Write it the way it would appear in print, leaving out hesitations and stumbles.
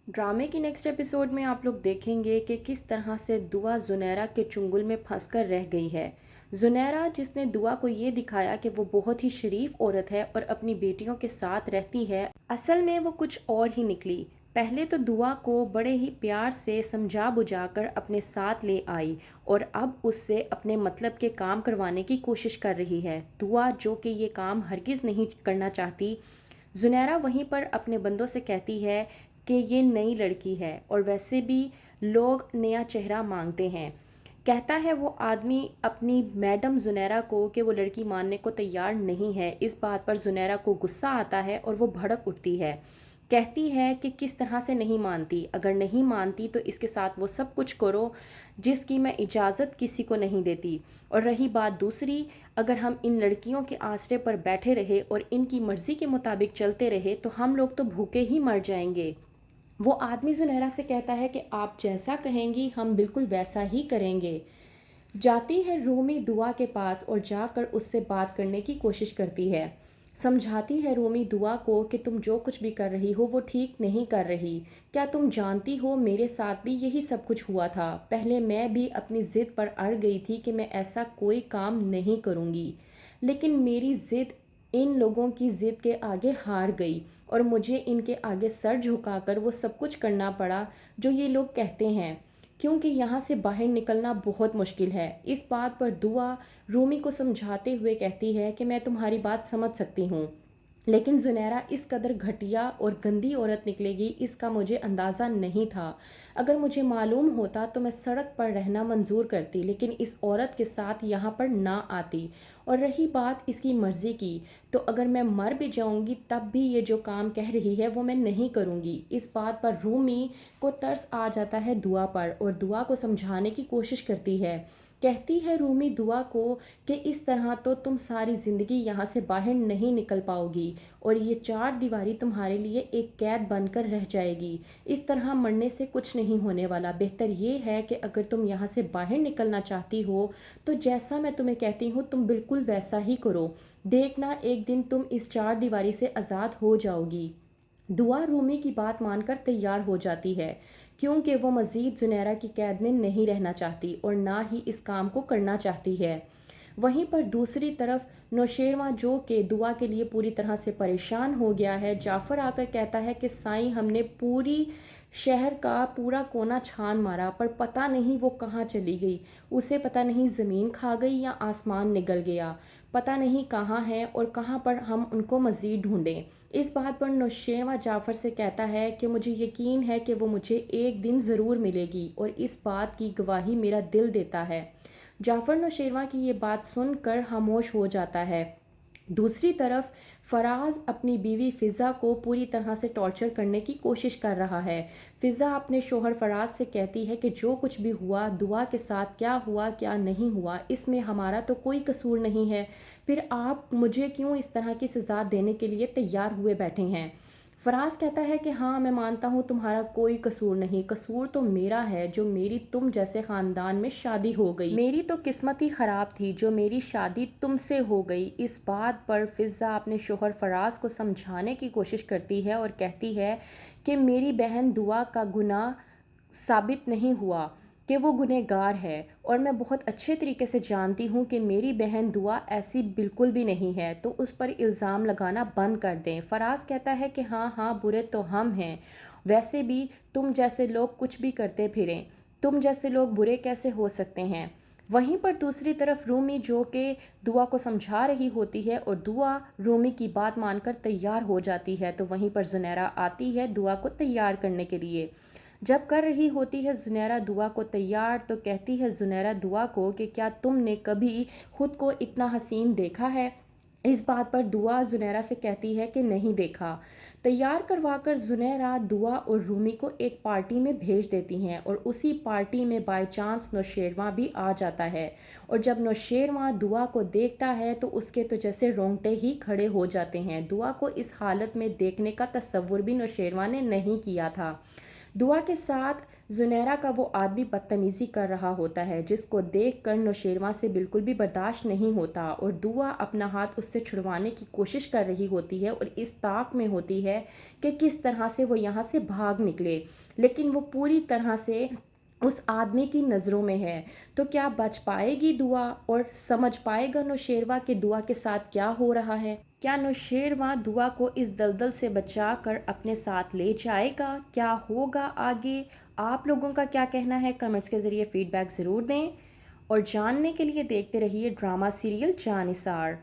ड्रामे की next episode में आप लोग देखेंगे कि किस तरह से दुआ जुनैरा के चुंगल में फंसकर रह गई है। जुनैरा जिसने दुआ को ये दिखाया कि वो बहुत ही शरीफ औरत है और अपनी बेटियों के साथ रहती है, असल में वो कुछ और ही निकली। पहले तो दुआ को बड़े ही प्यार से समझा बुझाकर अपने साथ ले आई और अब उससे अपने मतलब के काम करवाने की कोशिश कर रही है। दुआ जो कि ये काम हरगिज़ नहीं करना चाहती। जुनैरा वहीं पर अपने बंदों से कहती है कि ये नई लड़की है और वैसे भी लोग नया चेहरा मांगते हैं। कहता है वो आदमी अपनी मैडम जुनैरा को कि वो लड़की मानने को तैयार नहीं है। इस बात पर जुनैरा को गुस्सा आता है और वो भड़क उठती है। कहती है कि किस तरह से नहीं मानती, अगर नहीं मानती तो इसके साथ वो सब कुछ करो जिसकी मैं इजाज़त किसी को नहीं देती। और रही बात दूसरी, अगर हम इन लड़कियों के आसरे पर बैठे रहे और इनकी मर्ज़ी के मुताबिक चलते रहे तो हम लोग तो भूखे ही मर जाएंगे। वो आदमी सुनहरा से कहता है कि आप जैसा कहेंगी हम बिल्कुल वैसा ही करेंगे। जाती है रूमी दुआ के पास और जाकर उससे बात करने की कोशिश करती है। समझाती है रूमी दुआ को कि तुम जो कुछ भी कर रही हो वो ठीक नहीं कर रही। क्या तुम जानती हो मेरे साथ भी यही सब कुछ हुआ था। पहले मैं भी अपनी ज़िद पर अड़ गई थी कि मैं ऐसा कोई काम नहीं करूँगी, लेकिन मेरी ज़िद इन लोगों की ज़िद के आगे हार गई और मुझे इनके आगे सर झुकाकर वो सब कुछ करना पड़ा जो ये लोग कहते हैं, क्योंकि यहाँ से बाहर निकलना बहुत मुश्किल है। इस बात पर दुआ रूमी को समझाते हुए कहती है कि मैं तुम्हारी बात समझ सकती हूँ, लेकिन जुनैरा इस कदर घटिया और गंदी औरत निकलेगी इसका मुझे अंदाज़ा नहीं था। अगर मुझे मालूम होता तो मैं सड़क पर रहना मंजूर करती, लेकिन इस औरत के साथ यहाँ पर ना आती। और रही बात इसकी मर्ज़ी की, तो अगर मैं मर भी जाऊँगी तब भी ये जो काम कह रही है वो मैं नहीं करूँगी। इस बात पर रूमी को तरस आ जाता है दुआ पर और दुआ को समझाने की कोशिश करती है। कहती है रूमी दुआ को कि इस तरह तो तुम सारी ज़िंदगी यहाँ से बाहर नहीं निकल पाओगी और ये चार दीवारी तुम्हारे लिए एक कैद बनकर रह जाएगी। इस तरह मरने से कुछ नहीं होने वाला। बेहतर ये है कि अगर तुम यहाँ से बाहर निकलना चाहती हो तो जैसा मैं तुम्हें कहती हूँ तुम बिल्कुल वैसा ही करो। देखना एक दिन तुम इस चार दीवारी से आज़ाद हो जाओगी। दुआ रूमी की बात मानकर तैयार हो जाती है, क्योंकि वो मज़ीद जुनैरा की कैद में नहीं रहना चाहती और ना ही इस काम को करना चाहती है। वहीं पर दूसरी तरफ नौशेरवां जो कि दुआ के लिए पूरी तरह से परेशान हो गया है, जाफ़र आकर कहता है कि साईं हमने पूरी शहर का पूरा कोना छान मारा पर पता नहीं वो कहाँ चली गई। उसे पता नहीं ज़मीन खा गई या आसमान निगल गया। पता नहीं कहाँ है और कहाँ पर हम उनको मज़ीद ढूंढें। इस बात पर नौशेरवां जाफ़र से कहता है कि मुझे यकीन है कि वो मुझे एक दिन ज़रूर मिलेगी और इस बात की गवाही मेरा दिल देता है। जाफ़र नौशेरवां की ये बात सुनकर खामोश हो जाता है। दूसरी तरफ फराज अपनी बीवी फ़िज़ा को पूरी तरह से टॉर्चर करने की कोशिश कर रहा है। फ़िज़ा अपने शोहर फराज से कहती है कि जो कुछ भी हुआ, दुआ के साथ क्या हुआ क्या नहीं हुआ इसमें हमारा तो कोई कसूर नहीं है, फिर आप मुझे क्यों इस तरह की सज़ा देने के लिए तैयार हुए बैठे हैं। फराज कहता है कि हाँ मैं मानता हूँ तुम्हारा कोई कसूर नहीं, कसूर तो मेरा है जो मेरी तुम जैसे ख़ानदान में शादी हो गई। मेरी तो किस्मत ही ख़राब थी जो मेरी शादी तुमसे हो गई। इस बात पर फ़िज़ा अपने शोहर फराज को समझाने की कोशिश करती है और कहती है कि मेरी बहन दुआ का गुनाह साबित नहीं हुआ, कि वो गुनहगार है और मैं बहुत अच्छे तरीके से जानती हूँ कि मेरी बहन दुआ ऐसी बिल्कुल भी नहीं है, तो उस पर इल्ज़ाम लगाना बंद कर दें। फराज कहता है कि हाँ हाँ बुरे तो हम हैं, वैसे भी तुम जैसे लोग कुछ भी करते फिरें, तुम जैसे लोग बुरे कैसे हो सकते हैं। वहीं पर दूसरी तरफ रूमी जो कि दुआ को समझा रही होती है और दुआ रूमी की बात मानकर तैयार हो जाती है, तो वहीं पर जुनैरा आती है दुआ को तैयार करने के लिए। जब कर रही होती है जुनैरा दुआ को तैयार, तो कहती है जुनैरा दुआ को कि क्या तुमने कभी खुद को इतना हसीन देखा है। इस बात पर दुआ जुनैरा से कहती है कि नहीं देखा। तैयार करवाकर जुनैरा दुआ और रूमी को एक पार्टी में भेज देती हैं और उसी पार्टी में बाय चांस नौशेरवां भी आ जाता है। और जब नौशेरवां दुआ को देखता है तो उसके तो जैसे रोंगटे ही खड़े हो जाते हैं। दुआ को इस हालत में देखने का तसव्वुर भी नौशेरवां ने नहीं किया था। دعا کے ساتھ زنیرہ کا وہ آدمی بدتمیزی کر رہا ہوتا ہے جس کو دیکھ کر نوشیروان سے بالکل بھی برداشت نہیں ہوتا، اور دعا اپنا ہاتھ اس سے چھڑوانے کی کوشش کر رہی ہوتی ہے اور اس طاق میں ہوتی ہے کہ کس طرح سے وہ یہاں سے بھاگ نکلے، لیکن وہ پوری طرح سے اس آدمی کی نظروں میں ہے۔ تو کیا بچ پائے گی دعا اور سمجھ پائے گا نوشیروان کہ دعا کے ساتھ کیا ہو رہا ہے؟ کیا نوشیروان دعا کو اس دلدل سے بچا کر اپنے ساتھ لے جائے گا؟ کیا ہوگا آگے؟ آپ لوگوں کا کیا کہنا ہے؟ کمنٹس کے ذریعے فیڈ بیک ضرور دیں، اور جاننے کے لیے دیکھتے رہیے ڈرامہ سیریل جاں نثار۔